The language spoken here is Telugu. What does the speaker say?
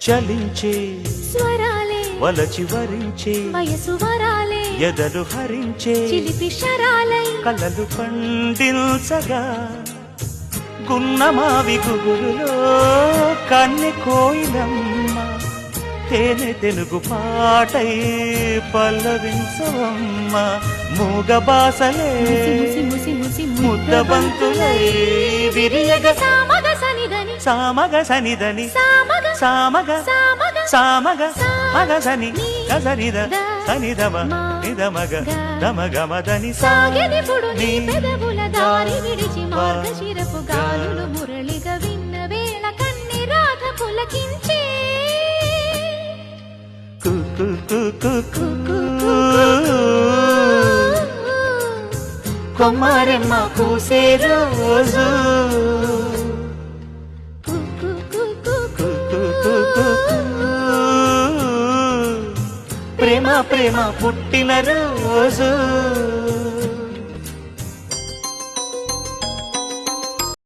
చలించే స్వరాలే వలచి వరించే వయసు వరాలే ఎదలు హరించే చిలిపి శరాలై కలలు పండించగా గున్నమావి గుగురులో కన్నె కోయిలమ్మ తేనె తెలుగు పాటై పల్లవించవమ్మ మూగ బాసలే ముద్దబంతులై విరియగ సామగ సనిదని సామగ సనిదని సామగ సామగ సామగ సామగ మగ సని గసనిద సనిదమ నిదమగ దమగమదని సాగెనిపుడు నీ పెదవుల దారి విడిచి మార్గశిరపు గాలులు మురళిగా విన్న వేళ కన్ని రాధ పులకించే కొమ్మారెమ్మ పూసే రోజు ప్రేమ ప్రేమ పుట్టిన రోజు